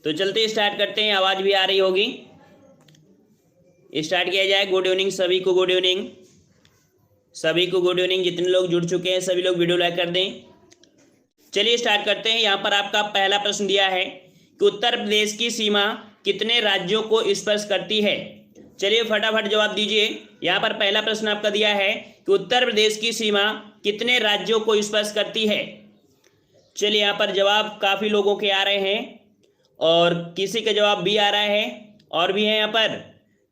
तो चलते स्टार्ट करते हैं, आवाज़ भी आ रही होगी। स्टार्ट किया जाए। गुड इवनिंग सभी को, गुड इवनिंग सभी को, गुड इवनिंग। जितने लोग जुड़ चुके हैं सभी लोग वीडियो लाइक कर दें। चलिए स्टार्ट करते हैं। यहाँ पर आपका पहला प्रश्न दिया है कि उत्तर प्रदेश की सीमा कितने राज्यों को स्पर्श करती है। चलिए फटाफट जवाब दीजिए। यहाँ पर पहला प्रश्न आपका दिया है कि उत्तर प्रदेश की सीमा कितने राज्यों को स्पर्श करती है। चलिए यहाँ पर जवाब काफ़ी लोगों के आ रहे हैं और किसी का जवाब बी आ रहा है और भी है यहाँ पर।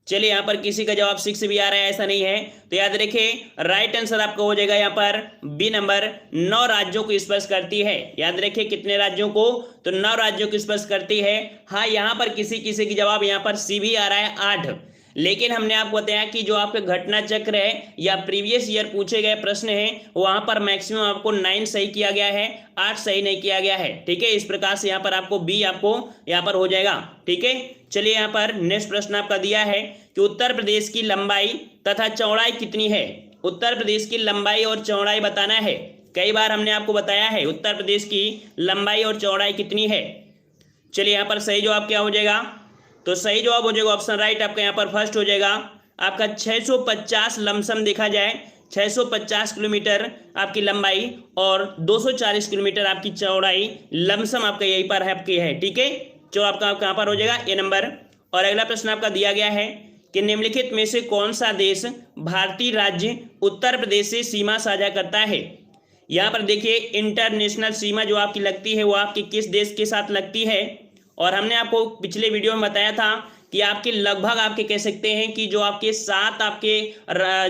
चलिए यहाँ पर किसी का जवाब 6 भी आ रहा है, ऐसा नहीं है। तो याद रखिए राइट आंसर आपका हो जाएगा यहाँ पर बी नंबर, 9 राज्यों को स्पर्श करती है। याद रखिए कितने राज्यों को, तो 9 राज्यों को स्पर्श करती है। हाँ यहाँ पर किसी किसी की जवाब यहाँ पर सी भी आ रहा है 8, लेकिन हमने आपको बताया कि जो आपके घटना चक्र है या प्रीवियस ईयर पूछे गए प्रश्न हैं वहां पर मैक्सिमम आपको 9 सही किया गया है, 8 सही नहीं किया गया है। ठीक है, इस प्रकार से यहाँ पर आपको बी आपको यहाँ पर हो जाएगा। ठीक है, चलिए यहाँ पर नेक्स्ट प्रश्न आपका दिया है कि उत्तर प्रदेश की लंबाई तथा चौड़ाई कितनी है। उत्तर प्रदेश की लंबाई और चौड़ाई बताना है। कई बार हमने आपको बताया है उत्तर प्रदेश की लंबाई और चौड़ाई कितनी है। चलिए यहाँ पर सही जवाब क्या हो जाएगा, तो सही जवाब हो जाएगा ऑप्शन राइट आपका यहाँ पर फर्स्ट हो जाएगा आपका 650 लमसम देखा जाए 650 किलोमीटर आपकी लंबाई और 240 किलोमीटर आपकी चौड़ाई लमसम आपका यही पर है आपकी है। ठीक है, जो आपका कहाँ पर हो जाएगा ए नंबर। और अगला प्रश्न आपका दिया गया है कि निम्नलिखित में से कौन सा देश भारतीय राज्य उत्तर प्रदेश से सीमा साझा करता है। यहाँ पर देखिए इंटरनेशनल सीमा जो आपकी लगती है वो आपकी किस देश के साथ लगती है। और हमने आपको पिछले वीडियो में बताया था कि आपके लगभग आपके कह सकते हैं कि जो आपके 7 आपके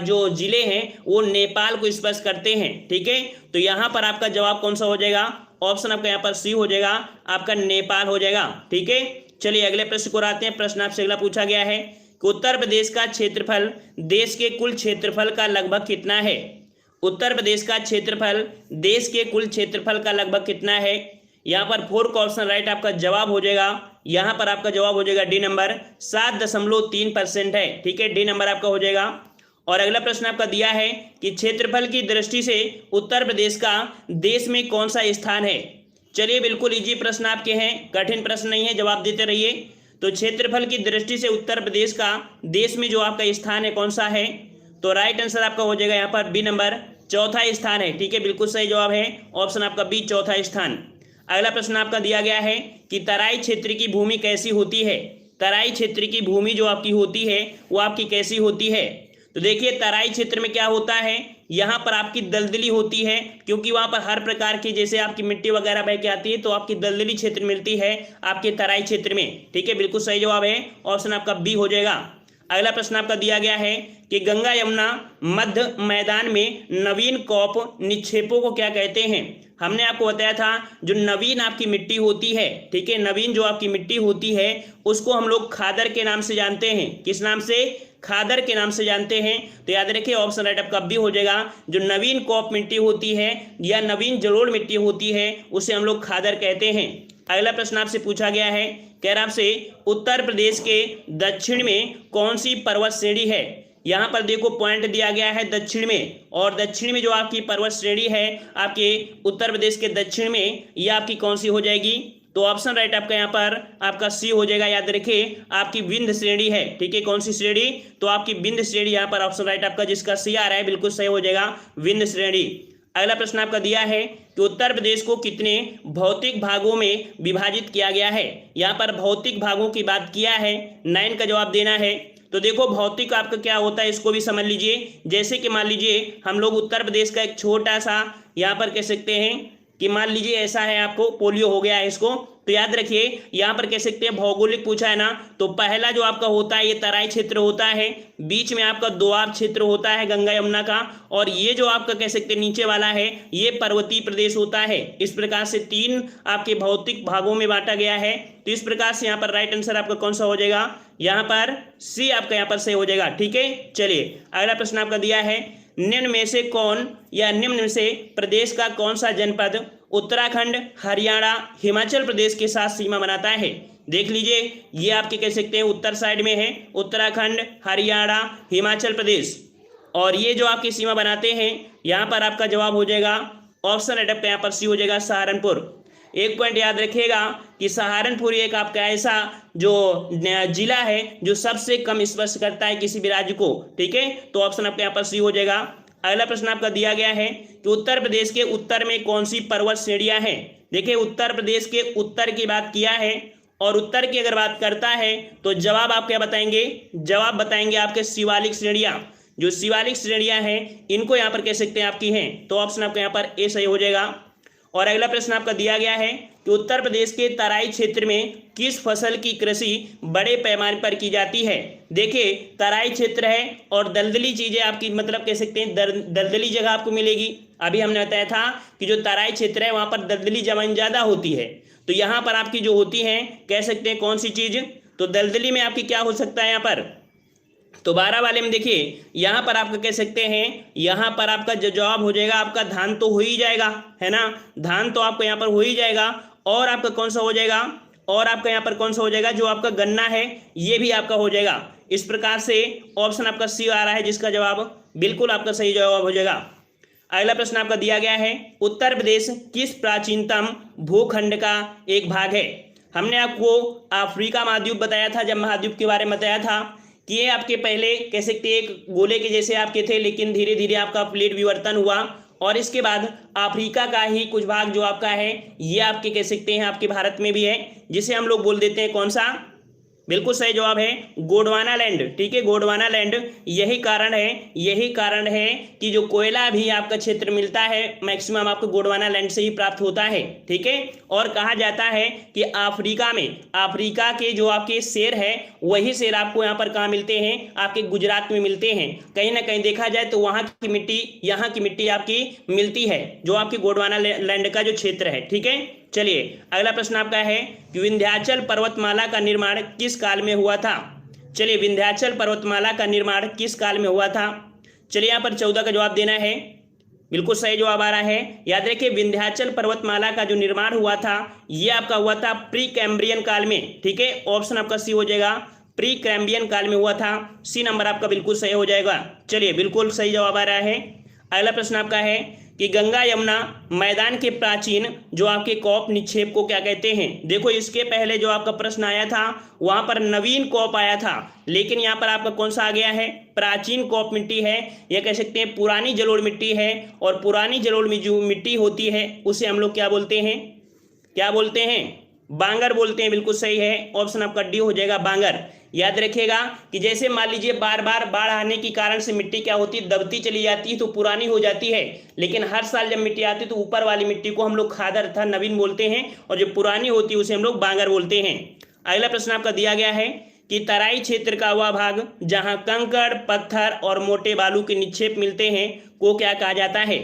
जो जिले हैं वो नेपाल को स्पर्श करते हैं। ठीक है, तो यहाँ पर आपका जवाब कौन सा हो जाएगा, ऑप्शन आपका यहाँ पर सी हो जाएगा, आपका नेपाल हो जाएगा। ठीक है, चलिए अगले प्रश्न को आते हैं। प्रश्न आपसे अगला पूछा गया है कि उत्तर प्रदेश का क्षेत्रफल देश के कुल क्षेत्रफल का लगभग कितना है। उत्तर प्रदेश का क्षेत्रफल देश के कुल क्षेत्रफल का लगभग कितना है। यहाँ पर 4 का ऑप्शन राइट आपका जवाब हो जाएगा। यहाँ पर आपका जवाब हो जाएगा डी नंबर, 7.3% है। ठीक है, डी नंबर आपका हो जाएगा। और अगला प्रश्न आपका दिया है कि क्षेत्रफल की दृष्टि से उत्तर प्रदेश का देश में कौन सा स्थान है। चलिए बिल्कुल इजी प्रश्न आपके हैं, कठिन प्रश्न नहीं है, जवाब देते रहिए। तो क्षेत्रफल की दृष्टि से उत्तर प्रदेश का देश में जो आपका स्थान है कौन सा है, तो राइट आंसर आपका हो जाएगा यहाँ पर बी नंबर, चौथा स्थान है। ठीक है, बिल्कुल सही जवाब है ऑप्शन आपका बी, चौथा स्थान। अगला प्रश्न आपका दिया गया है कि तराई क्षेत्र की भूमि कैसी होती है। तराई क्षेत्र की भूमि जो आपकी होती है वो आपकी कैसी होती है। तो देखिए तराई क्षेत्र में क्या होता है, यहाँ पर आपकी दलदली होती है, क्योंकि वहाँ पर हर प्रकार की जैसे आपकी मिट्टी वगैरह बह के आती है तो आपकी दलदली क्षेत्र मिलती है आपके तराई क्षेत्र में। ठीक है, बिल्कुल सही जवाब है ऑप्शन आपका बी हो जाएगा। अगला प्रश्न आपका दिया गया है कि गंगा यमुना मध्य मैदान में नवीन कॉप निक्षेपों को क्या कहते हैं। हमने आपको बताया था जो नवीन आपकी मिट्टी होती है, ठीक है, नवीन जो आपकी मिट्टी होती है उसको हम लोग खादर के नाम से जानते हैं। किस नाम से, खादर के नाम से जानते हैं। तो याद रखिए ऑप्शन राइट आपका बी हो जाएगा। जो नवीन कॉप मिट्टी होती है या नवीन जलोढ़ मिट्टी होती है उसे हम लोग खादर कहते हैं। अगला प्रश्न आपसे पूछा गया है, कह रहा आपसे उत्तर प्रदेश के दक्षिण में कौन सी पर्वत श्रेणी है। यहाँ पर देखो पॉइंट दिया गया है दक्षिण में, और दक्षिण में जो आपकी पर्वत श्रेणी है आपके उत्तर प्रदेश के दक्षिण में ये आपकी कौन सी हो जाएगी, तो ऑप्शन राइट आपका यहाँ पर आपका सी हो जाएगा। याद रखिए आपकी विंध्य श्रेणी है। ठीक है, कौन सी श्रेणी, तो आपकी विंध्य श्रेणी यहाँ पर ऑप्शन राइट आपका जिसका सी आ रहा है बिल्कुल सही हो जाएगा, विंध्य श्रेणी। अगला प्रश्न आपका दिया है कि उत्तर प्रदेश को कितने भौतिक भागों में विभाजित किया गया है। यहाँ पर भौतिक भागों की बात किया है, 9 का जवाब देना है। तो देखो भौतिक आपका क्या होता है इसको भी समझ लीजिए। जैसे कि मान लीजिए हम लोग उत्तर प्रदेश का एक छोटा सा यहाँ पर कह सकते हैं कि मान लीजिए ऐसा है, आपको पोलियो हो गया है इसको, तो याद रखिए यहाँ पर कह सकते हैं भौगोलिक पूछा है ना, तो पहला जो आपका होता है ये तराई क्षेत्र होता है, बीच में आपका दोआब क्षेत्र होता है गंगा यमुना का, और ये जो आपका कह सकते हैं नीचे वाला है ये पर्वतीय प्रदेश होता है। इस प्रकार से 3 आपके भौतिक भागों में बांटा गया है। तो इस प्रकार से यहाँ पर राइट आंसर आपका कौन सा हो जाएगा, यहाँ पर सी आपका यहाँ पर सही हो जाएगा। ठीक है, चलिए अगला प्रश्न आपका दिया है, निम्न में से कौन या निम्न में से प्रदेश का कौन सा जनपद उत्तराखंड, हरियाणा, हिमाचल प्रदेश के साथ सीमा बनाता है। देख लीजिए ये आपके कह सकते हैं उत्तर साइड में है उत्तराखंड, हरियाणा, हिमाचल प्रदेश, और ये जो आपकी सीमा बनाते हैं यहाँ पर आपका जवाब हो जाएगा ऑप्शन राइट आपका यहाँ पर सी हो जाएगा, सहारनपुर। एक पॉइंट याद रखिएगा कि सहारनपुर एक आपका ऐसा जो जिला है जो सबसे कम स्पर्श करता है किसी भी राज्य को, ठीक है। तो ऑप्शन आपका यहाँ पर सी हो जाएगा। अगला प्रश्न आपका दिया गया है कि उत्तर प्रदेश के उत्तर में कौन सी पर्वत श्रेणियां हैं। देखिए उत्तर प्रदेश के उत्तर की बात किया है और उत्तर की अगर बात करता है तो जवाब आप क्या बताएंगे, जवाब बताएंगे आपके शिवालिक श्रेणियां। जो शिवालिक श्रेणियां हैं इनको यहाँ पर कह सकते हैं आपकी हैं, तो ऑप्शन आपका यहाँ पर ए सही हो जाएगा। और अगला प्रश्न आपका दिया गया है कि उत्तर प्रदेश के तराई क्षेत्र में किस फसल की कृषि बड़े पैमाने पर की जाती है। देखिए तराई क्षेत्र है और दलदली चीजें आपकी मतलब कह सकते हैं दलदली जगह आपको मिलेगी। अभी हमने बताया था कि जो तराई क्षेत्र है वहां पर दलदली जमीन ज्यादा होती है, तो यहाँ पर आपकी जो होती है कह सकते हैं कौन सी चीज, तो दलदली में आपकी क्या हो सकता है यहाँ पर, तो 12 वाले में देखिए यहाँ पर आपका कह सकते हैं यहाँ पर आपका जो जवाब हो जाएगा आपका धान तो हो ही जाएगा, है ना, धान तो आपको यहाँ पर हो ही जाएगा। और आपका कौन सा हो जाएगा, और आपका यहाँ पर कौन सा हो जाएगा, जो आपका गन्ना है ये भी आपका हो जाएगा। इस प्रकार से ऑप्शन आपका सी आ रहा है जिसका जवाब बिल्कुल आपका सही जवाब हो जाएगा। अगला प्रश्न आपका दिया गया है उत्तर प्रदेश किस प्राचीनतम भूखंड का एक भाग है। हमने आपको अफ्रीका महाद्वीप बताया था, जब महाद्वीप के बारे में बताया था कि ये आपके पहले कह सकते एक गोले के जैसे आपके थे, लेकिन धीरे धीरे आपका प्लेट विवर्तन हुआ और इसके बाद अफ्रीका का ही कुछ भाग जो आपका है ये आपके कह सकते हैं आपके भारत में भी है, जिसे हम लोग बोल देते हैं कौन सा, बिल्कुल सही जवाब है गोंडवाना लैंड, ठीक है, गोंडवाना लैंड। यही कारण है कि जो कोयला भी आपका क्षेत्र मिलता है मैक्सिमम आपको गोंडवाना लैंड से ही प्राप्त होता है, ठीक है। और कहा जाता है कि अफ्रीका के जो आपके शेर है वही शेर आपको यहाँ पर कहाँ मिलते हैं, आपके गुजरात में मिलते हैं। कहीं ना कहीं देखा जाए तो वहाँ की मिट्टी आपकी मिलती है जो आपकी गोंडवाना लैंड का जो क्षेत्र है, ठीक है। चलिए अगला प्रश्न आपका है कि विंध्याचल पर्वतमाला का निर्माण किस काल में हुआ था। चलिए विंध्याचल पर्वतमाला का निर्माण किस काल में हुआ था। चलिए यहाँ पर 14 का जवाब देना है, बिल्कुल सही जवाब आ रहा है। याद रखिए विंध्याचल पर्वतमाला का जो निर्माण हुआ था ये आपका हुआ था प्री कैम्ब्रियन काल में, ठीक है। ऑप्शन आपका सी हो जाएगा, प्री कैम्ब्रियन काल में हुआ था, सी नंबर आपका बिल्कुल सही हो जाएगा। चलिए बिल्कुल सही जवाब आ रहा है। अगला प्रश्न आपका है कि गंगा यमुना मैदान के प्राचीन जो आपके कॉप निक्षेप को क्या कहते हैं। देखो इसके पहले जो आपका प्रश्न आया था वहां पर नवीन कॉप आया था, लेकिन यहाँ पर आपका कौन सा आ गया है, प्राचीन कॉप मिट्टी है, यह कह सकते हैं पुरानी जलोढ़ मिट्टी है। और पुरानी जलोढ़ में जो मिट्टी होती है उसे हम लोग क्या बोलते हैं, बांगर बोलते हैं, बिल्कुल सही है। ऑप्शन आपका डी हो जाएगा बांगर। याद रखिएगा कि जैसे मान लीजिए बार बार बाढ़ आने के कारण से मिट्टी क्या होती है, दबती चली जाती है तो पुरानी हो जाती है, लेकिन हर साल जब मिट्टी आती है तो ऊपर वाली मिट्टी को हम लोग खादर अर्थात नवीन बोलते हैं और जो पुरानी होती है उसे हम लोग बांगर बोलते हैं। अगला प्रश्न आपका दिया गया है कि तराई क्षेत्र का वह भाग जहां कंकड़ पत्थर और मोटे बालू के निक्षेप मिलते हैं को क्या कहा जाता है।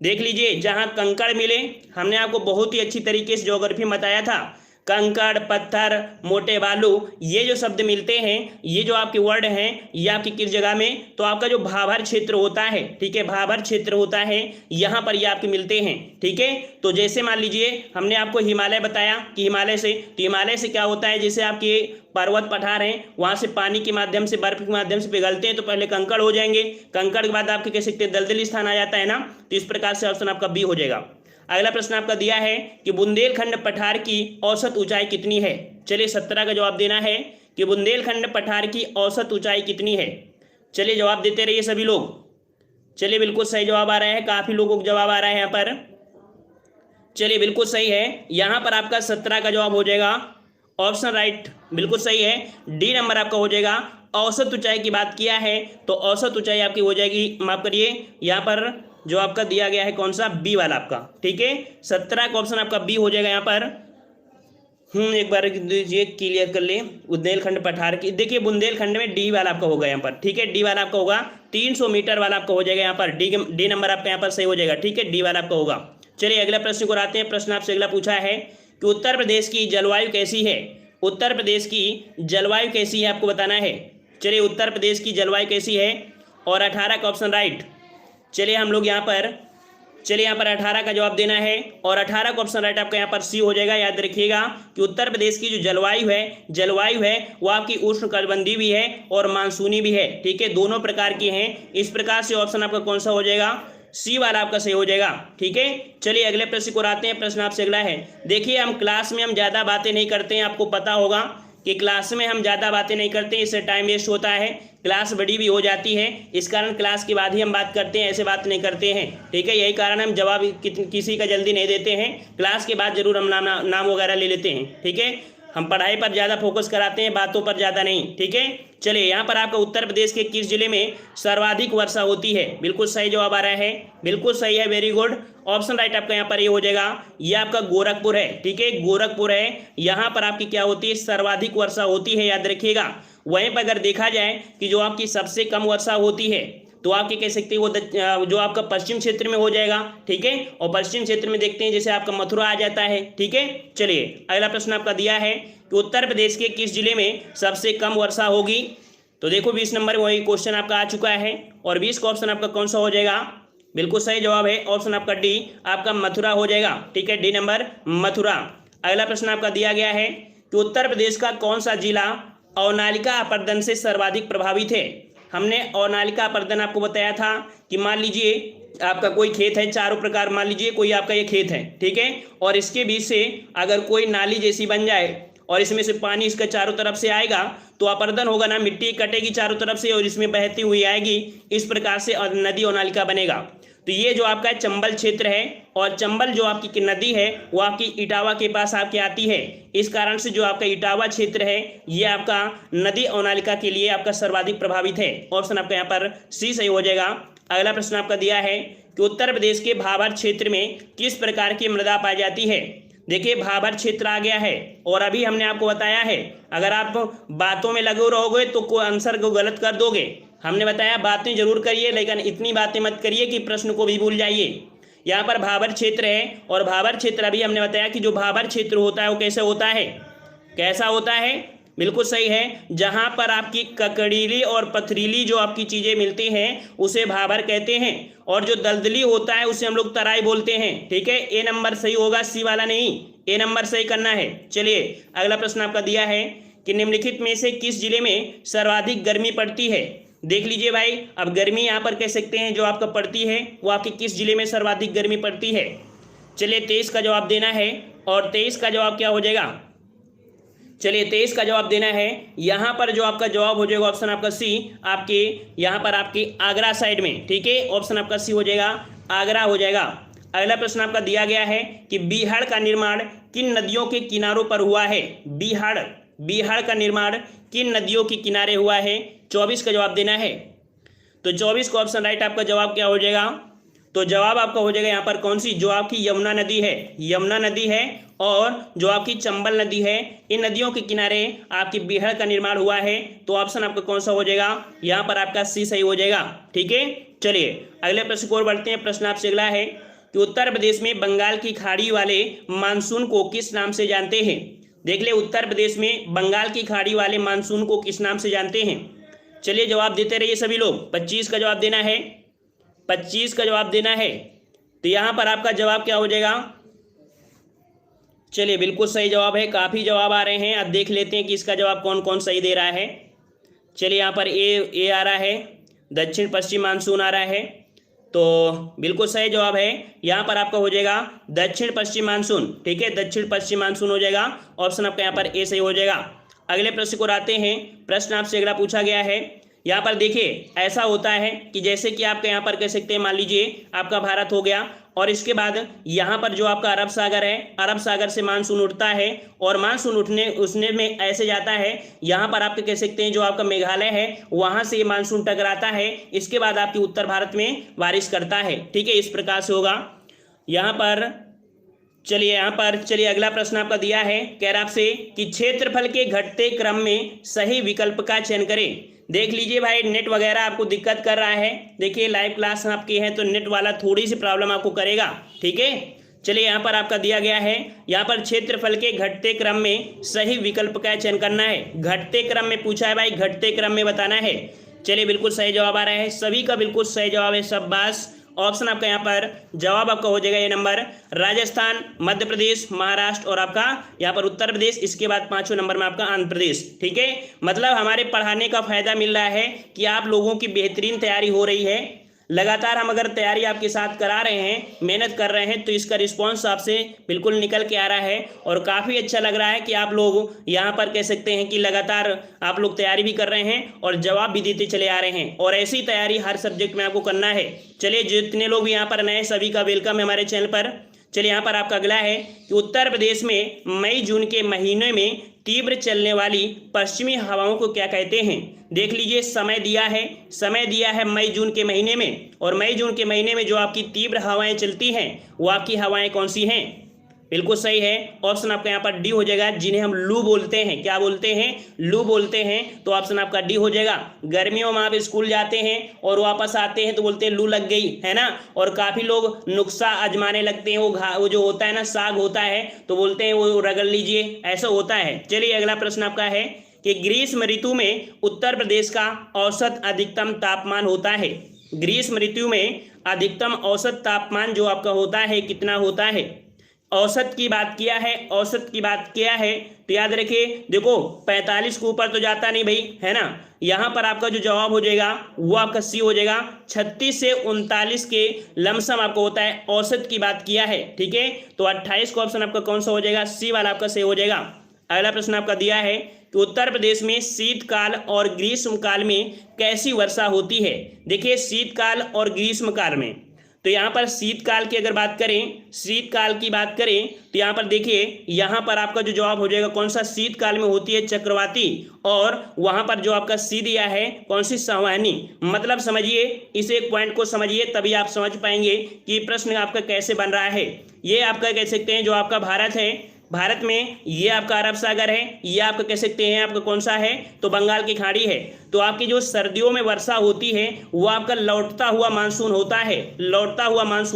देख लीजिए जहां कंकड़ मिले, हमने आपको बहुत ही अच्छी तरीके से ज्योग्राफी में बताया था, कंकड़ पत्थर मोटे बालू ये जो शब्द मिलते हैं, ये जो आपके वर्ड हैं ये आपकी किस जगह में, तो आपका जो भाभर क्षेत्र होता है, ठीक है, भाभर क्षेत्र होता है यहाँ पर ये आपके मिलते हैं, ठीक है। तो जैसे मान लीजिए हमने आपको हिमालय बताया कि हिमालय से क्या होता है, जैसे आपके पर्वत पठार हैं वहां से पानी के माध्यम से बर्फ के माध्यम से पिघलते हैं तो पहले कंकड़ हो जाएंगे, कंकड़ के बाद आपके कह सकते हैं दलदली स्थान आ जाता है ना, तो इस प्रकार से ऑप्शन आपका बी हो जाएगा। अगला प्रश्न आपका दिया है कि बुंदेलखंड पठार की औसत ऊंचाई कितनी है। चलिए 17 का जवाब देना है कि बुंदेलखंड पठार की औसत ऊंचाई कितनी है। चलिए जवाब देते रहिए सभी लोग। चलिए बिल्कुल सही जवाब आ रहा है, काफी लोगों को जवाब आ रहा है यहाँ पर। चलिए बिल्कुल सही है, यहाँ पर आपका 17 का जवाब हो जाएगा, ऑप्शन राइट बिल्कुल सही है, डी नंबर आपका हो जाएगा। औसत ऊंचाई की बात किया है तो औसत ऊंचाई आपकी हो जाएगी, माफ करिए यहाँ पर जो आपका दिया गया है कौन सा, बी वाला आपका, ठीक है। 17 का ऑप्शन आपका बी हो जाएगा यहाँ पर। एक बार ये क्लियर कर ले, बुंदेलखंड पठार की, देखिए बुंदेलखंड में डी वाला आपका होगा यहाँ पर, ठीक है, डी वाला आपका होगा, 300 मीटर वाला आपका हो जाएगा यहाँ पर, डी नंबर आपका यहाँ पर सही हो जाएगा, ठीक है, डी वाला आपका होगा। चलिए अगला प्रश्न को आते हैं। प्रश्न आपसे अगला पूछा है कि उत्तर प्रदेश की जलवायु कैसी है। उत्तर प्रदेश की जलवायु कैसी है आपको बताना है। चलिए उत्तर प्रदेश की जलवायु कैसी है, और 18 का ऑप्शन राइट। चलिए हम लोग यहाँ पर 18 का जवाब देना है और 18 का ऑप्शन राइट आपका यहाँ पर सी हो जाएगा। याद रखिएगा कि उत्तर प्रदेश की जो जलवायु है वो आपकी उष्णकटिबंधीय भी है और मानसूनी भी है, ठीक है, दोनों प्रकार की हैं। इस प्रकार से ऑप्शन आपका कौन सा हो जाएगा, सी वाला आपका सही हो जाएगा। ठीक है, चलिए अगले प्रश्न को आते हैं। प्रश्न आपसे अगला है, देखिए हम क्लास में हम ज़्यादा बातें नहीं करते हैं, आपको पता होगा कि क्लास में हम ज़्यादा बातें नहीं करते, इससे टाइम वेस्ट होता है, क्लास बड़ी भी हो जाती है, इस कारण क्लास के बाद ही हम बात करते हैं, ऐसे बात नहीं करते हैं। ठीक है, यही कारण हम जवाब किसी का जल्दी नहीं देते हैं, क्लास के बाद जरूर हम नाम वगैरह ले लेते हैं। ठीक है, हम पढ़ाई पर ज़्यादा फोकस कराते हैं, बातों पर ज़्यादा नहीं। ठीक है, चलिए यहाँ पर आपका उत्तर प्रदेश के किस जिले में सर्वाधिक वर्षा होती है? बिल्कुल सही जवाब आ रहा है, बिल्कुल सही है, वेरी गुड, ऑप्शन राइट आपका यहाँ पर ये हो जाएगा, ये आपका गोरखपुर है। ठीक है, गोरखपुर है, यहाँ पर आपकी क्या होती है? सर्वाधिक वर्षा होती है, याद रखिएगा। वहीं पर अगर देखा जाए कि जो आपकी सबसे कम वर्षा होती है तो आपके कह सकते हैं वो जो आपका पश्चिम क्षेत्र में हो जाएगा। ठीक है, और पश्चिम क्षेत्र में देखते हैं जैसे आपका मथुरा आ जाता है। ठीक है, चलिए अगला प्रश्न आपका दिया है कि उत्तर प्रदेश के किस जिले में सबसे कम वर्षा होगी? तो देखो 20 नंबर वही क्वेश्चन आपका आ चुका है, और 20 का ऑप्शन आपका कौन सा हो जाएगा? बिल्कुल सही जवाब है, ऑप्शन आपका डी, आपका मथुरा हो जाएगा। ठीक है, डी नंबर मथुरा। अगला प्रश्न आपका दिया गया है कि उत्तर प्रदेश का कौन सा जिला अवनालिका अपरदन से सर्वाधिक प्रभावित है? हमने अवनालिका अपरदन आपको बताया था कि मान लीजिए आपका कोई खेत है, चारों प्रकार, मान लीजिए कोई आपका ये खेत है, ठीक है, और इसके बीच से अगर कोई नाली जैसी बन जाए और इसमें से पानी इसका चारों तरफ से आएगा तो अपरदन होगा ना, मिट्टी कटेगी चारों तरफ से और इसमें बहती हुई आएगी, इस प्रकार से नदी अवनालिका बनेगा। तो ये जो आपका चंबल क्षेत्र है, और चंबल जो आपकी नदी है वो आपकी इटावा के पास आपके आती है, इस कारण से जो आपका इटावा क्षेत्र है ये आपका नदी अवनालिका के लिए आपका सर्वाधिक प्रभावित है। ऑप्शन आपका यहाँ पर सी सही हो जाएगा। अगला प्रश्न आपका दिया है कि उत्तर प्रदेश के भाबर क्षेत्र में किस प्रकार की मृदा पाई जाती है? देखिए भाबर क्षेत्र आ गया है, और अभी हमने आपको बताया है अगर आप बातों में लगे रहोगे तो कोई आंसर को गलत कर दोगे। हमने बताया बातें जरूर करिए, लेकिन इतनी बातें मत करिए कि प्रश्न को भी भूल जाइए। यहाँ पर भाबर क्षेत्र है, और भाबर क्षेत्र अभी हमने बताया कि जो भाबर क्षेत्र होता है वो कैसे होता है, कैसा होता है? बिल्कुल सही है, जहां पर आपकी ककड़ीली और पथरीली जो आपकी चीजें मिलती हैं उसे भाबर कहते हैं, और जो दलदली होता है उसे हम लोग तराई बोलते हैं। ठीक है, ए नंबर सही होगा, सी वाला नहीं, ए नंबर सही करना है। चलिए अगला प्रश्न आपका दिया है कि निम्नलिखित में से किस जिले में सर्वाधिक गर्मी पड़ती है? देख लीजिए भाई, अब गर्मी यहाँ पर कह सकते हैं जो आपका पड़ती है वो आपके किस जिले में सर्वाधिक गर्मी पड़ती है? चलिए 23 का जवाब देना है, और 23 का जवाब क्या हो जाएगा? चलिए 23 का जवाब देना है, यहाँ पर जो आपका जवाब हो जाएगा ऑप्शन आपका सी, आपके यहाँ पर आपकी आगरा साइड में। ठीक है, ऑप्शन आपका सी हो जाएगा, आगरा हो जाएगा। अगला प्रश्न आपका दिया गया है कि बिहार का निर्माण किन नदियों के किनारों पर हुआ है? बिहार का निर्माण किन नदियों के किनारे हुआ है? 24 का जवाब देना है। तो 24 का ऑप्शन राइट आपका जवाब क्या हो जाएगा? तो जवाब आपका हो जाएगा यहाँ पर कौन सी? जो आपकी यमुना नदी है, यमुना नदी है, और जो आपकी चंबल नदी है, इन नदियों के किनारे आपकी बिहार का निर्माण हुआ है। तो ऑप्शन आपका कौन सा हो जाएगा? यहाँ पर आपका सी सही हो जाएगा। ठीक है, चलिए अगले प्रश्न को और बढ़ते हैं। प्रश्न आपसे अगला है कि उत्तर प्रदेश में बंगाल की खाड़ी वाले मानसून को किस नाम से जानते हैं? देख ले, उत्तर प्रदेश में बंगाल की खाड़ी वाले मानसून को किस नाम से जानते हैं? चलिए जवाब देते रहिए सभी लोग। 25 का जवाब देना है, 25 का जवाब देना है। तो यहाँ पर आपका जवाब क्या हो जाएगा? चलिए बिल्कुल सही जवाब है, काफ़ी जवाब आ रहे हैं, अब देख लेते हैं कि इसका जवाब कौन कौन सही दे रहा है। चलिए यहाँ पर ए आ रहा है, दक्षिण पश्चिम मानसून आ रहा है, तो बिल्कुल सही जवाब है, यहाँ पर आपका हो जाएगा दक्षिण पश्चिम मानसून। ठीक है, दक्षिण पश्चिम मानसून हो जाएगा, ऑप्शन आपका यहाँ पर ए सही हो जाएगा। अगले प्रश्न को आते हैं। प्रश्न आपसे अगला पूछा गया है, यहाँ पर देखिए ऐसा होता है कि जैसे कि आपके यहाँ पर कह सकते हैं, मान लीजिए आपका भारत हो गया, और इसके बाद यहाँ पर जो आपका अरब सागर है, अरब सागर से मानसून उठता है, और मानसून उसने में ऐसे जाता है, यहाँ पर आपके कह सकते हैं जो आपका मेघालय है वहाँ से ये मानसून टकराता है, इसके बाद आपकी उत्तर भारत में बारिश करता है। ठीक है, इस प्रकार से होगा यहाँ पर। चलिए अगला प्रश्न आपका दिया है, कह रहा आपसे कि क्षेत्रफल के घटते क्रम में सही विकल्प का चयन करें। देख लीजिए भाई, नेट वगैरह आपको दिक्कत कर रहा है, देखिए लाइव क्लास आपकी है तो नेट वाला थोड़ी सी प्रॉब्लम आपको करेगा। ठीक है, चलिए यहाँ पर आपका दिया गया है, यहाँ पर क्षेत्रफल के घटते क्रम में सही विकल्प का चयन करना है। घटते क्रम में पूछा है भाई, घटते क्रम में बताना है। चलिए बिल्कुल सही जवाब आ रहा है, सभी का बिल्कुल सही जवाब है, शाबाश। ऑप्शन आपका यहाँ पर जवाब आपका हो जाएगा ये नंबर, राजस्थान, मध्य प्रदेश, महाराष्ट्र और आपका यहाँ पर उत्तर प्रदेश, इसके बाद 5वें नंबर में आपका आंध्र प्रदेश। ठीक है, मतलब हमारे पढ़ाने का फायदा मिल रहा है कि आप लोगों की बेहतरीन तैयारी हो रही है, लगातार हम अगर तैयारी आपके साथ करा रहे हैं, मेहनत कर रहे हैं, तो इसका रिस्पॉन्स आपसे बिल्कुल निकल के आ रहा है और काफ़ी अच्छा लग रहा है कि आप लोग यहाँ पर कह सकते हैं कि लगातार आप लोग तैयारी भी कर रहे हैं और जवाब भी देते चले आ रहे हैं, और ऐसी तैयारी हर सब्जेक्ट में आपको करना है। चलिए, जितने लोग यहाँ पर नए सभी का वेलकम है हमारे चैनल पर। चलिए, यहाँ पर आपका अगला है कि उत्तर प्रदेश में मई जून के महीने में तीव्र चलने वाली पश्चिमी हवाओं को क्या कहते हैं। देख लीजिए, समय दिया है मई जून के महीने में, और मई जून के महीने में जो आपकी तीव्र हवाएं चलती हैं वो आपकी हवाएं कौन सी हैं। बिल्कुल सही है, ऑप्शन आपका यहाँ पर डी हो जाएगा, जिन्हें हम लू बोलते हैं। क्या बोलते हैं? लू बोलते हैं, तो ऑप्शन आपका डी हो जाएगा। गर्मियों में आप स्कूल जाते हैं और वापस आते हैं तो बोलते हैं लू लग गई, है ना। और काफ़ी लोग नुस्खा आजमाने लगते हैं, वो जो होता है ना, साग होता है, तो बोलते हैं वो रगड़ लीजिए, ऐसा होता है। चलिए, अगला प्रश्न आपका है कि ग्रीष्म ऋतु में उत्तर प्रदेश का औसत अधिकतम तापमान होता है। ग्रीष्म ऋतु में अधिकतम औसत तापमान जो आपका होता है कितना होता है। औसत की बात किया है तो याद रखिए, देखो 45 के ऊपर तो जाता नहीं भाई, है ना। यहाँ पर आपका जो जवाब हो जाएगा वो आपका सी हो जाएगा। 36 से 39 के लमसम आपको होता है, औसत की बात किया है, ठीक है। तो 28 का ऑप्शन आपका कौन सा हो जाएगा? सी वाला आपका सही हो जाएगा। अगला प्रश्न आपका दिया है कि उत्तर प्रदेश में शीतकाल और ग्रीष्मकाल में कैसी वर्षा होती है। देखिए, शीतकाल और ग्रीष्मकाल में, तो यहाँ पर शीतकाल की अगर बात करें तो यहाँ पर देखिए, यहाँ पर आपका जो जवाब हो जाएगा कौन सा, शीतकाल में होती है चक्रवाती, और वहाँ पर जो आपका सी दिया है कौन सी, संवहनी। मतलब समझिए, इस एक पॉइंट को समझिए, तभी आप समझ पाएंगे कि प्रश्न आपका कैसे बन रहा है। ये आपका कह सकते हैं जो आपका भारत है, भारत में ये आपका अरब सागर है, ये आपका कह सकते हैं आपका कौन सा है, तो बंगाल की खाड़ी है। तो आपकी जो सर्दियों में वर्षा होती है वो आपका लौटता हुआ मानसून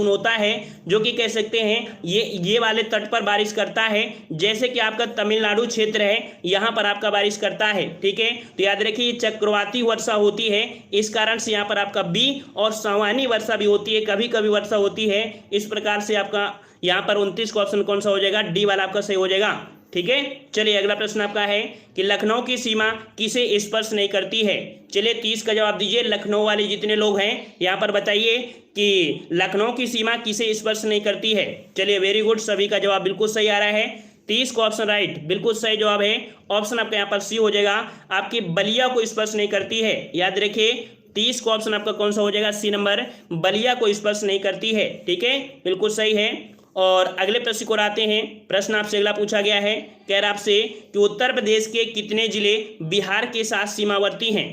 होता है, जो कि कह सकते हैं ये वाले तट पर बारिश करता है, जैसे कि आपका तमिलनाडु क्षेत्र है, यहाँ पर आपका बारिश करता है, ठीक है। तो याद रखिए, चक्रवाती वर्षा होती है, इस कारण से यहाँ पर आपका बी, और संवहनी वर्षा भी होती है, कभी कभी वर्षा होती है। इस प्रकार से आपका यहाँ पर 29 का ऑप्शन कौन सा हो जाएगा? डी वाला आपका सही हो जाएगा, ठीक है। चलिए, अगला प्रश्न आपका है कि लखनऊ की सीमा किसे स्पर्श नहीं करती है। चलिए, 30 का जवाब दीजिए। लखनऊ वाले जितने लोग हैं यहाँ पर बताइए कि लखनऊ की सीमा किसे स्पर्श नहीं करती है। चलिए, वेरी गुड, सभी का जवाब बिल्कुल सही आ रहा है। 30 का ऑप्शन राइट, बिल्कुल सही जवाब है। ऑप्शन आपका यहाँ पर सी हो जाएगा, आपकी बलिया को स्पर्श नहीं करती है। याद रखिए, 30 का ऑप्शन आपका कौन सा हो जाएगा? सी नंबर, बलिया को स्पर्श नहीं करती है, ठीक है, बिल्कुल सही है। और अगले प्रश्न को आते हैं। प्रश्न आपसे अगला पूछा गया है, कह रहा आपसे कि उत्तर प्रदेश के कितने जिले बिहार के साथ सीमावर्ती हैं।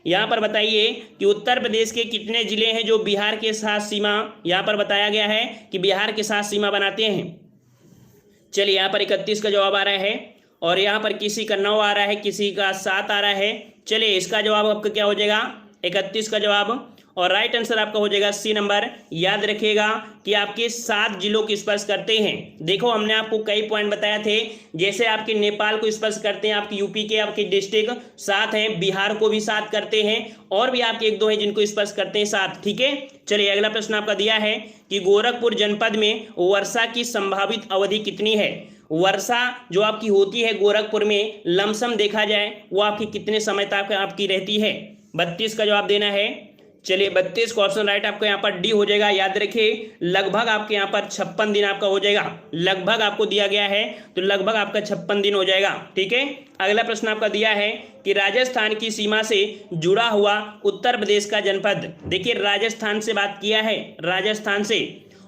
यहाँ पर बताइए कि उत्तर प्रदेश के कितने जिले हैं जो बिहार के साथ सीमा, यहाँ पर बताया गया है कि बिहार के साथ सीमा बनाते हैं। चलिए, यहाँ पर 31 का जवाब आ रहा है, और यहाँ पर किसी का 9 आ रहा है, किसी का 7 आ रहा है। चलिए, इसका जवाब आपका क्या हो जाएगा? 31 का जवाब, और राइट आंसर आपका हो जाएगा सी नंबर। याद रखिएगा कि आपके 7 जिलों को स्पर्श करते हैं। देखो, हमने आपको कई पॉइंट बताए थे, जैसे आपके नेपाल को स्पर्श करते हैं, आपकी यूपी के आपके डिस्ट्रिक्ट 7 हैं, बिहार को भी 7 करते हैं, और भी आपके 1-2 हैं जिनको स्पर्श करते हैं 7, ठीक है। चलिए, अगला प्रश्न आपका दिया है कि गोरखपुर जनपद में वर्षा की संभावित अवधि कितनी है। वर्षा जो आपकी होती है गोरखपुर में, लमसम देखा जाए वो आपकी कितने समय तक आपकी रहती है। 32 का जवाब देना है। चलिए, 32 का ऑप्शन राइट आपको यहाँ पर डी हो जाएगा। याद रखिए, लगभग आपके यहाँ पर 56 दिन आपका हो जाएगा। लगभग आपको दिया गया है, तो लगभग आपका 56 दिन हो जाएगा, ठीक है। अगला प्रश्न आपका दिया है कि राजस्थान की सीमा से जुड़ा हुआ उत्तर प्रदेश का जनपद। देखिए, राजस्थान से बात किया है, राजस्थान से,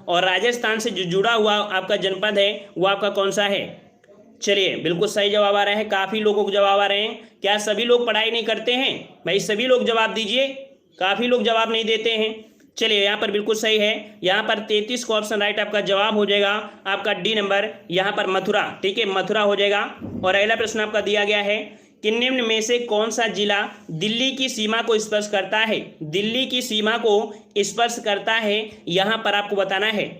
और राजस्थान से जो जुड़ा हुआ आपका जनपद है वो आपका कौन सा है। चलिए, बिल्कुल सही जवाब आ रहा है। काफ़ी लोगों को जवाब आ रहे हैं। क्या सभी लोग पढ़ाई नहीं करते हैं? भाई, सभी लोग जवाब दीजिए, काफ़ी लोग जवाब नहीं देते हैं। चलिए, यहाँ पर बिल्कुल सही है। यहाँ पर 33 का ऑप्शन राइट आपका जवाब हो जाएगा, आपका डी नंबर, यहाँ पर मथुरा, ठीक है, मथुरा हो जाएगा। और अगला प्रश्न आपका दिया गया है कि निम्न में से कौन सा जिला दिल्ली की सीमा को स्पर्श करता है। दिल्ली की सीमा को स्पर्श करता है, यहाँ पर आपको बताना है।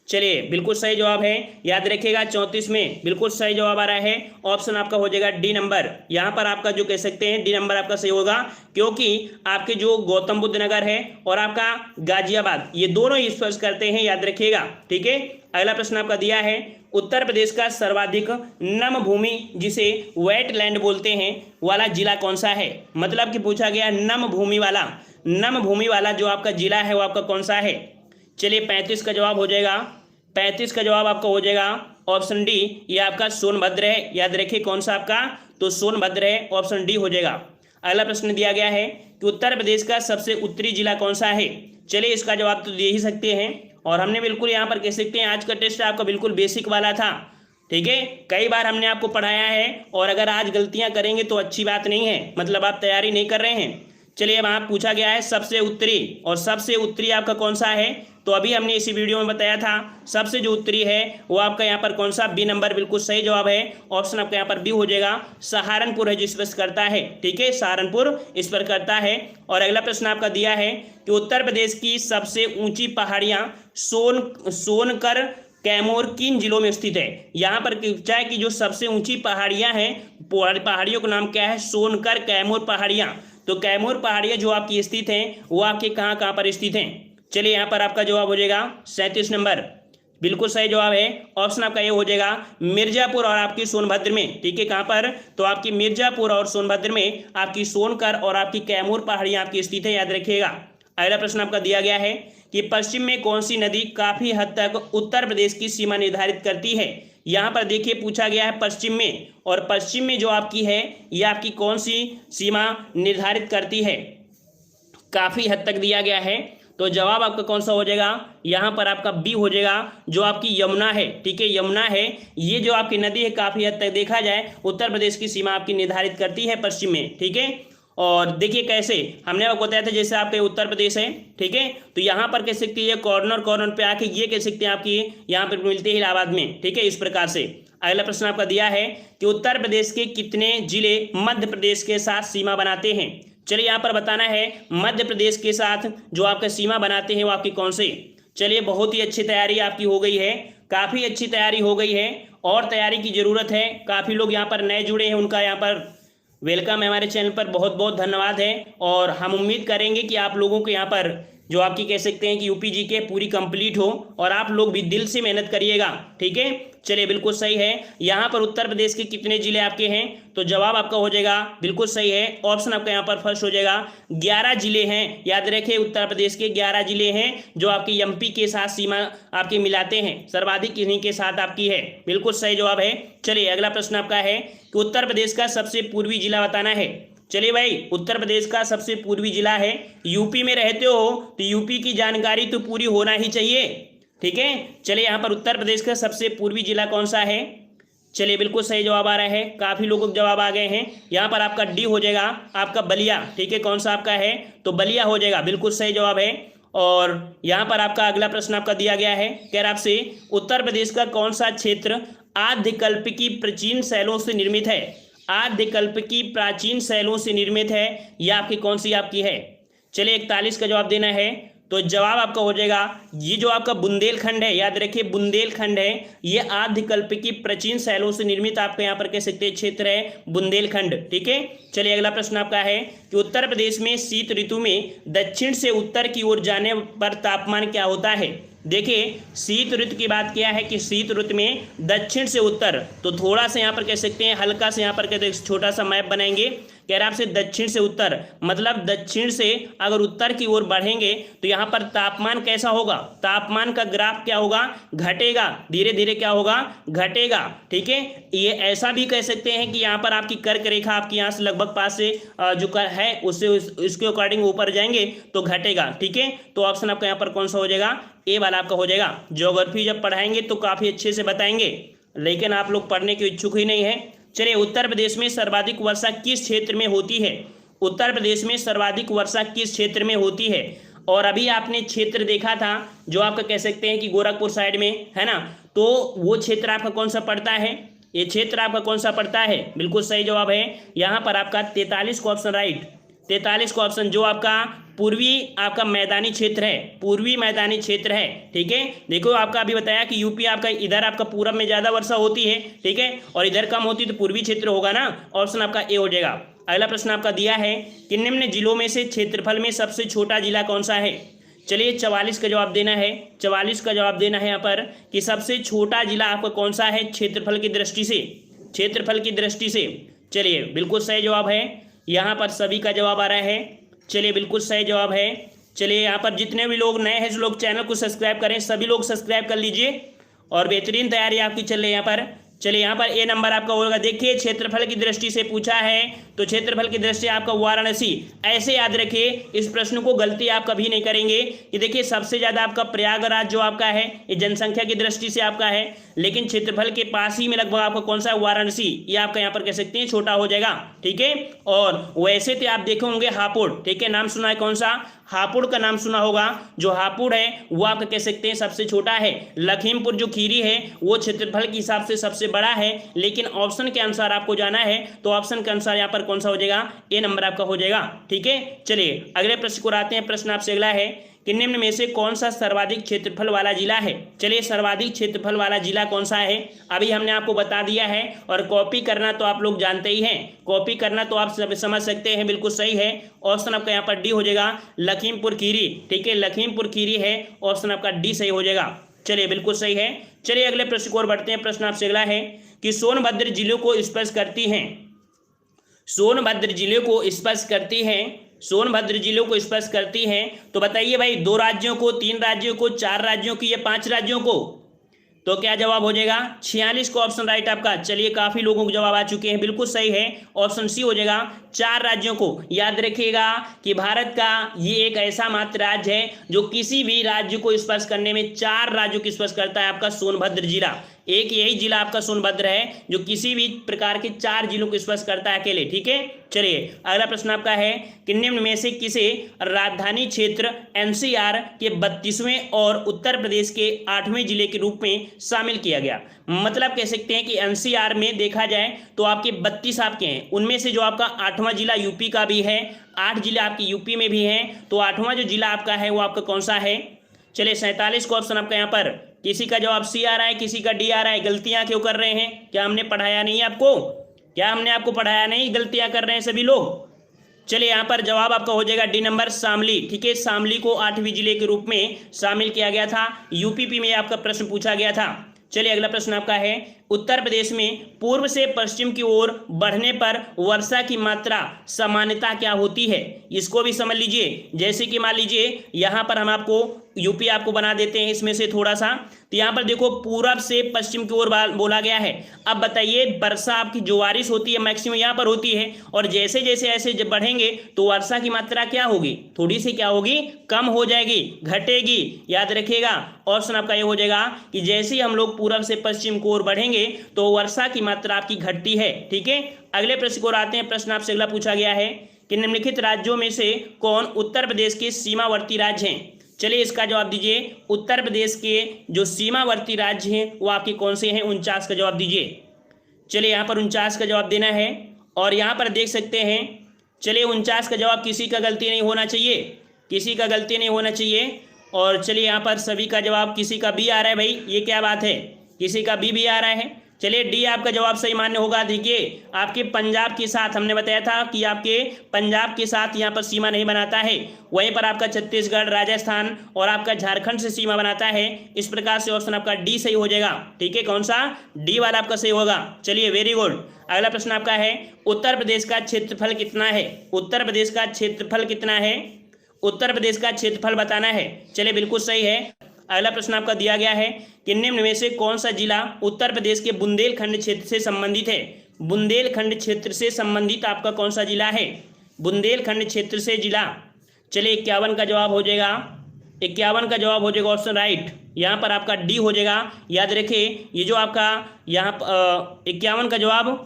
चलिए, बिल्कुल सही जवाब है। याद रखिएगा, 34 में बिल्कुल सही जवाब आ रहा है। ऑप्शन आपका हो जाएगा डी नंबर। यहाँ पर आपका जो कह सकते हैं डी नंबर आपका सही होगा, क्योंकि आपके जो गौतम बुद्ध नगर है और आपका गाजियाबाद, ये दोनों ही स्पर्श करते हैं, याद रखिएगा, ठीक है। अगला प्रश्न आपका दिया है, उत्तर प्रदेश का सर्वाधिक नम भूमि जिसे वेटलैंड बोलते हैं वाला जिला कौन सा है। मतलब कि पूछा गया नम भूमि वाला, नम भूमि वाला जो आपका जिला है वो आपका कौन सा है? चलिए 35 का जवाब हो जाएगा, 35 का जवाब आपका हो जाएगा ऑप्शन डी, ये आपका सोनभद्र है। याद रखिए कौन सा आपका, तो सोनभद्र है, ऑप्शन डी हो जाएगा। अगला प्रश्न दिया गया है कि उत्तर प्रदेश का सबसे उत्तरी जिला कौन सा है? चलिए इसका जवाब तो दे ही सकते हैं, और हमने बिल्कुल यहाँ पर कह सकते हैं आज का टेस्ट आपका बिल्कुल बेसिक वाला था, ठीक है। कई बार हमने आपको पढ़ाया है, और अगर आज गलतियां करेंगे तो अच्छी बात नहीं है, मतलब आप तैयारी नहीं कर रहे हैं। चलिए अब आप पूछा गया है सबसे उत्तरी, और सबसे उत्तरी आपका कौन सा है? तो अभी हमने इसी वीडियो में बताया था सबसे जो उत्तरी है वो आपका यहाँ पर कौन सा, बी नंबर बिल्कुल सही जवाब है। ऑप्शन आपका यहाँ पर बी हो जाएगा, सहारनपुर है जो स्पर्श करता है, ठीक है, सहारनपुर स्पर्श करता है। और अगला प्रश्न आपका दिया है कि उत्तर प्रदेश की सबसे ऊंची पहाड़ियां सोनकर कैमूर किन जिलों में स्थित है? यहाँ पर पूछा है कि जो सबसे ऊंची पहाड़ियां हैं, पहाड़ियों का नाम क्या है? सोनकर कैमूर पहाड़ियां। तो कैमूर पहाड़ियां जो आपकी स्थित हैं वो आपके कहाँ पर स्थित हैं? चलिए यहाँ पर आपका जवाब हो जाएगा 37 नंबर, बिल्कुल सही जवाब है। ऑप्शन आपका ये हो जाएगा मिर्जापुर और आपकी सोनभद्र में, ठीक है। कहाँ पर? तो आपकी मिर्जापुर और सोनभद्र में आपकी सोनकर और आपकी कैमूर पहाड़ियां आपकी स्थित है, याद रखिएगा। अगला प्रश्न आपका दिया गया है कि पश्चिम में कौन सी नदी काफी हद तक उत्तर प्रदेश की सीमा निर्धारित करती है? यहाँ पर देखिए पूछा गया है पश्चिम में, और पश्चिम में जो आपकी है ये आपकी कौन सी सीमा निर्धारित करती है? काफी हद तक दिया गया है, तो जवाब आपका कौन सा हो जाएगा? यहाँ पर आपका बी हो जाएगा, जो आपकी यमुना है, ठीक है, यमुना है। ये जो आपकी नदी है काफी हद तक देखा जाए उत्तर प्रदेश की सीमा आपकी निर्धारित करती है पश्चिम में, ठीक है। और देखिए कैसे, हमने आपको बताया था जैसे आपके उत्तर प्रदेश है, ठीक है, तो यहाँ पर कह सकते हैं कॉर्नर पे आके ये कह सकते हैं आपकी यहाँ पर मिलते हैं इलाहाबाद में, ठीक है, इस प्रकार से। अगला प्रश्न आपका दिया है कि उत्तर प्रदेश के कितने जिले मध्य प्रदेश के साथ सीमा बनाते हैं? चलिए यहाँ पर बताना है मध्य प्रदेश के साथ जो आपका सीमा बनाते हैं वो आपकी कौन से? चलिए बहुत ही अच्छी तैयारी आपकी हो गई है, काफ़ी अच्छी तैयारी हो गई है, और तैयारी की ज़रूरत है। काफ़ी लोग यहाँ पर नए जुड़े हैं, उनका यहाँ पर वेलकम है हमारे चैनल पर, बहुत बहुत धन्यवाद है। और हम उम्मीद करेंगे कि आप लोगों को यहाँ पर जो आपकी कह सकते हैं कि यूपी जीके पूरी कंप्लीट हो, और आप लोग भी दिल से मेहनत करिएगा, ठीक है। चलिए बिल्कुल सही है। यहाँ पर उत्तर प्रदेश के कितने जिले आपके हैं? तो जवाब आपका हो जाएगा बिल्कुल सही है, ऑप्शन आपका यहाँ पर फर्स्ट हो जाएगा 11 जिले हैं। याद रखिए उत्तर प्रदेश के 11 जिले हैं जो आपकी एमपी के साथ सीमा आपके मिलाते हैं, सर्वाधिक किन्हीं के साथ आपकी है, बिल्कुल सही जवाब है। चलिए अगला प्रश्न आपका है कि उत्तर प्रदेश का सबसे पूर्वी जिला बताना है। चलिए भाई, उत्तर प्रदेश का सबसे पूर्वी जिला है, यूपी में रहते हो तो यूपी की जानकारी तो पूरी होना ही चाहिए, ठीक है। चलिए यहाँ पर उत्तर प्रदेश का सबसे पूर्वी जिला कौन सा है? चलिए बिल्कुल सही जवाब आ रहा है, काफ़ी लोगों के जवाब आ गए हैं। यहाँ पर आपका डी हो जाएगा, आपका बलिया, ठीक है, कौन सा आपका है? तो बलिया हो जाएगा, बिल्कुल सही जवाब है। और यहाँ पर आपका अगला प्रश्न आपका दिया गया है, कह रहा आपसे उत्तर प्रदेश का कौन सा क्षेत्र आद्यकल्प की प्राचीन शैलों से निर्मित है? आद्यकल्प की प्राचीन शैलों से निर्मित है, यह आपकी कौन सी आपकी है? चलिए 41 का जवाब देना है, तो जवाब आपका हो जाएगा ये जो आपका बुंदेलखंड है, याद रखिए बुंदेलखंड है, ये आद्यकल्प की प्राचीन शैलों से निर्मित आपके यहाँ पर कह सकते हैं क्षेत्र है बुंदेलखंड, ठीक है। चलिए अगला प्रश्न आपका है कि उत्तर प्रदेश में शीत ऋतु में दक्षिण से उत्तर की ओर जाने पर तापमान क्या होता है? देखिए शीत ऋतु की बात किया है कि शीत ऋतु में दक्षिण से उत्तर, तो थोड़ा सा यहाँ पर कह सकते हैं हल्का से यहाँ पर कहते हैं छोटा सा मैप बनाएंगे, कह रहा आपसे दक्षिण से उत्तर, मतलब दक्षिण से अगर उत्तर की ओर बढ़ेंगे तो यहाँ पर तापमान कैसा होगा? तापमान का ग्राफ क्या होगा? घटेगा, धीरे धीरे क्या होगा? घटेगा, ठीक है। ये ऐसा भी कह सकते हैं कि यहाँ पर आपकी कर्क रेखा आपकी यहाँ से लगभग पास से जो कर है उससे इसके अकॉर्डिंग ऊपर जाएंगे तो घटेगा, ठीक है। तो ऑप्शन आपका यहाँ पर कौन सा हो जाएगा? ए वाला आपका हो जाएगा। ज्योग्राफी जब पढ़ाएंगे तो काफ़ी अच्छे से बताएंगे, लेकिन आप लोग पढ़ने के इच्छुक ही नहीं है। चलिए उत्तर प्रदेश में सर्वाधिक वर्षा किस क्षेत्र में होती है? उत्तर प्रदेश में सर्वाधिक वर्षा किस क्षेत्र में होती है? और अभी आपने क्षेत्र देखा था जो आपका कह सकते हैं कि गोरखपुर साइड में है ना, तो वो क्षेत्र आपका कौन सा पड़ता है? ये क्षेत्र आपका कौन सा पड़ता है? बिल्कुल सही जवाब है यहाँ पर आपका 43 का ऑप्शन राइट, 43 का ऑप्शन जो आपका पूर्वी आपका मैदानी क्षेत्र है, पूर्वी मैदानी क्षेत्र है, ठीक है। देखो आपका अभी बताया कि यूपी आपका इधर आपका पूरब में ज़्यादा वर्षा होती है, ठीक है, और इधर कम होती तो पूर्वी क्षेत्र होगा ना, ऑप्शन आपका ए हो जाएगा। अगला प्रश्न आपका दिया है कि निम्न जिलों में से क्षेत्रफल में सबसे छोटा जिला कौन सा है? चलिए 44 का जवाब देना है, 44 का जवाब देना है यहाँ पर कि सबसे छोटा जिला आपका कौन सा है क्षेत्रफल की दृष्टि से? क्षेत्रफल की दृष्टि से चलिए बिल्कुल सही जवाब है, यहाँ पर सभी का जवाब आ रहा है। चलिए बिल्कुल सही जवाब है। चलिए यहाँ पर जितने भी लोग नए हैं, जो लोग चैनल को सब्सक्राइब करें, सभी लोग सब्सक्राइब कर लीजिए और बेहतरीन तैयारी आपकी चल रही है यहाँ पर। चलिए यहाँ पर ए नंबर आपका होगा। देखिए क्षेत्रफल की दृष्टि से पूछा है, तो क्षेत्रफल की दृष्टि से आपका वाराणसी। ऐसे याद रखिए, इस प्रश्न को गलती आप कभी नहीं करेंगे। ये देखिए सबसे ज्यादा आपका प्रयागराज जो आपका है, ये जनसंख्या की दृष्टि से आपका है, लेकिन क्षेत्रफल के पास ही में लगभग आपका कौन सा है, वाराणसी। ये आपका यहाँ पर कह सकते हैं छोटा हो जाएगा, ठीक है। और वैसे तो आप देखे होंगे हापुड़, ठीक है, नाम सुना है कौन सा, हापुड़ का नाम सुना होगा। जो हापुड़ है वो आप कह सकते हैं सबसे छोटा है। लखीमपुर जो खीरी है वो क्षेत्रफल के हिसाब से सबसे बड़ा है, लेकिन ऑप्शन के अनुसार आपको जाना है तो ऑप्शन के अनुसार यहाँ पर कौन सा हो जाएगा, ए नंबर आपका हो जाएगा, ठीक है। चलिए अगले प्रश्न को आते हैं। प्रश्न आपसे अगला है कि निम्न में से कौन सा सर्वाधिक क्षेत्रफल वाला जिला है। चलिए सर्वाधिक क्षेत्रफल वाला जिला कौन सा है, अभी हमने आपको बता दिया है। और कॉपी करना तो आप लोग जानते ही हैं, कॉपी करना तो आप समझ सकते हैं, बिल्कुल सही है। ऑप्शन आपका यहाँ पर डी हो जाएगा, लखीमपुर खीरी, ठीक है, लखीमपुर खीरी है, ऑप्शन आपका डी सही हो जाएगा। चलिए बिल्कुल सही है। चलिए अगले प्रश्न को और बढ़ते हैं। प्रश्न आपसे अगला है कि सोनभद्र जिले को स्पर्श करती हैं, सोनभद्र जिले को स्पर्श करती हैं, सोनभद्र जिलों को स्पर्श करती हैं, तो बताइए भाई 2 राज्यों को, 3 राज्यों को, 4 राज्यों की या 5 राज्यों को। तो क्या जवाब हो जाएगा, 46 को ऑप्शन राइट आपका। चलिए काफी लोगों को जवाब आ चुके हैं, बिल्कुल सही है, ऑप्शन सी हो जाएगा, 4 राज्यों को। याद रखिएगा कि भारत का ये एक ऐसा मात्र राज्य है जो किसी भी राज्य को स्पर्श करने में 4 राज्यों को स्पर्श करता है, आपका सोनभद्र जिला। एक यही जिला आपका सोनभद्र है जो किसी भी प्रकार के 4 जिलों को स्पर्श करता है अकेले, ठीक है। चलिए अगला प्रश्न आपका है कि निम्न में से किसे राजधानी क्षेत्र एनसीआर के 32वें और उत्तर प्रदेश के 8वें जिले के रूप में शामिल किया गया। मतलब कह सकते हैं कि एनसीआर में देखा जाए तो आपके 32 आपके हैं, उनमें से जो आपका 8वां जिला यूपी का भी है, 8 जिला आपके यूपी में भी हैं, तो 8वां जो जिला आपका है वो आपका कौन सा है। चलिए 47 को ऑप्शन आपका यहाँ पर, किसी का जवाब सी आ रहा है, किसी का डी आ रहा है। गलतियां क्यों कर रहे हैं, क्या हमने पढ़ाया नहीं आपको, क्या हमने आपको पढ़ाया नहीं, गलतियां कर रहे हैं सभी लोग। चलिए यहाँ पर जवाब आपका हो जाएगा डी नंबर, शामली, ठीक है। शामली को 8वीं जिले के रूप में शामिल किया गया था, यूपीपी में आपका प्रश्न पूछा गया था। चलिए अगला प्रश्न आपका है, उत्तर प्रदेश में पूर्व से पश्चिम की ओर बढ़ने पर वर्षा की मात्रा सामान्यता क्या होती है, इसको भी समझ लीजिए। जैसे कि मान लीजिए यहाँ पर हम आपको यूपी आपको बना देते हैं इसमें से थोड़ा सा, तो यहाँ पर देखो पूरब से पश्चिम की ओर बोला गया है। अब बताइए वर्षा आपकी जो बारिश होती है मैक्सिमम यहाँ पर होती है, और जैसे जैसे ऐसे जब बढ़ेंगे तो वर्षा की मात्रा क्या होगी, थोड़ी सी क्या होगी, कम हो जाएगी, घटेगी। याद रखिएगा ऑप्शन आपका ये हो जाएगा कि जैसे ही हम लोग पूरब से पश्चिम की ओर बढ़ेंगे तो वर्षा की मात्रा आपकी घटती है, ठीक है। अगले प्रश्न को आते हैं। प्रश्न आपसे अगला पूछा गया है कि निम्नलिखित राज्यों में से कौन उत्तर प्रदेश के सीमावर्ती राज्य हैं। चलिए इसका जवाब दीजिए, उत्तर प्रदेश के जो सीमावर्ती राज्य हैं वो आपके कौन से हैं, 49 का जवाब दीजिए। चलिए यहाँ पर 49 का जवाब देना है, और यहाँ पर देख सकते हैं, चलिए 49 का जवाब, किसी का गलती नहीं होना चाहिए, किसी का गलती नहीं होना चाहिए। और चलिए यहाँ पर सभी का जवाब, किसी का बी आ रहा है भाई, ये क्या बात है, किसी का बी आ रहा है। चलिए डी आपका जवाब सही मान्य होगा। देखिए आपके पंजाब के साथ हमने बताया था कि आपके पंजाब के साथ यहाँ पर सीमा नहीं बनाता है, वहीं पर आपका छत्तीसगढ़, राजस्थान और आपका झारखंड से सीमा बनाता है। इस प्रकार से ऑप्शन आपका डी सही हो जाएगा, ठीक है। कौन सा, डी वाला आपका सही होगा। चलिए वेरी गुड। अगला प्रश्न आपका है, उत्तर प्रदेश का क्षेत्रफल कितना है, उत्तर प्रदेश का क्षेत्रफल कितना है, उत्तर प्रदेश का क्षेत्रफल बताना है। चलिए बिल्कुल सही है। अगला प्रश्न आपका दिया गया है कि निम्न में से कौन सा जिला उत्तर प्रदेश के बुंदेलखंड क्षेत्र से संबंधित है। बुंदेलखंड क्षेत्र से संबंधित आपका कौन सा जिला है, बुंदेलखंड क्षेत्र से जिला। चलिए 51 का जवाब हो जाएगा, 51 का जवाब हो जाएगा ऑप्शन राइट, यहाँ पर आपका डी हो जाएगा। याद रखिए ये जो आपका यहाँ 51 का जवाब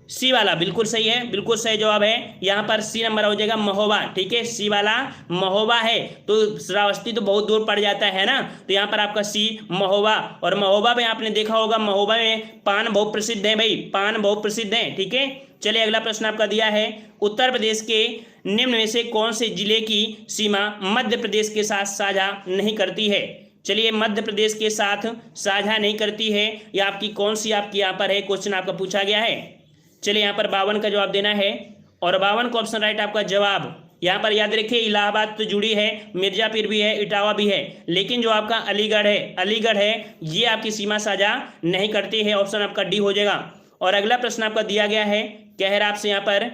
सी वाला बिल्कुल सही है, बिल्कुल सही जवाब है। यहाँ पर सी नंबर हो जाएगा, महोबा, ठीक है। सी वाला महोबा है, तो श्रावस्ती तो बहुत दूर पड़ जाता है ना, तो यहाँ पर आपका सी महोबा। और महोबा में आपने देखा होगा, महोबा में पान बहुत प्रसिद्ध है भाई, पान बहुत प्रसिद्ध है, ठीक है। चलिए अगला प्रश्न आपका दिया है, उत्तर प्रदेश के निम्न में से कौन से जिले की सीमा मध्य प्रदेश के साथ साझा नहीं करती है। चलिए मध्य प्रदेश के साथ साझा नहीं करती है, या आपकी कौन सी आपकी यहाँ पर है, क्वेश्चन आपका पूछा गया है। चलिए यहाँ पर 52 का जवाब देना है, और 52 को ऑप्शन राइट आपका जवाब। यहाँ पर याद रखिए इलाहाबाद तो जुड़ी है, मिर्जापुर भी है, इटावा भी है, लेकिन जो आपका अलीगढ़ है ये आपकी सीमा साझा नहीं करती है, ऑप्शन आपका डी हो जाएगा। और अगला प्रश्न आपका दिया गया है, कह रहा आपसे यहाँ पर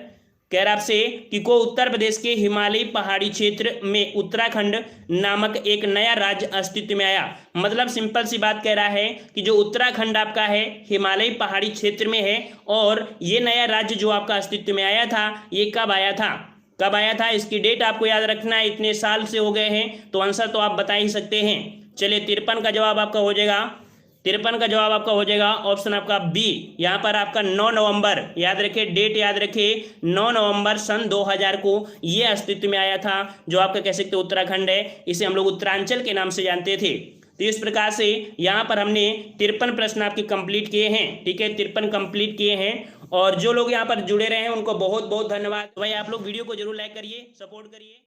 कह रहा आपसे कि को उत्तर प्रदेश के हिमालयी पहाड़ी क्षेत्र में उत्तराखंड नामक एक नया राज्य अस्तित्व में आया। मतलब सिंपल सी बात कह रहा है कि जो उत्तराखंड आपका है हिमालयी पहाड़ी क्षेत्र में है, और ये नया राज्य जो आपका अस्तित्व में आया था ये कब आया था, कब आया था, इसकी डेट आपको याद रखना है। इतने साल से हो गए हैं तो आंसर तो आप बता ही सकते हैं। चलिए 53 का जवाब आपका हो जाएगा, 53 का जवाब आपका हो जाएगा ऑप्शन आपका बी। यहाँ पर आपका 9 नवंबर, याद रखिए डेट याद रखिए, 9 नवंबर सन 2000 को ये अस्तित्व में आया था। जो आपका कह सकते उत्तराखंड है, इसे हम लोग उत्तरांचल के नाम से जानते थे। तो इस प्रकार से यहाँ पर हमने 53 प्रश्न आपके कंप्लीट किए हैं। ठीक है, 53 कंप्लीट किए हैं। और जो लोग यहाँ पर जुड़े रहे हैं उनको बहुत बहुत धन्यवाद। भाई आप लोग वीडियो को जरूर लाइक करिए, सपोर्ट करिए।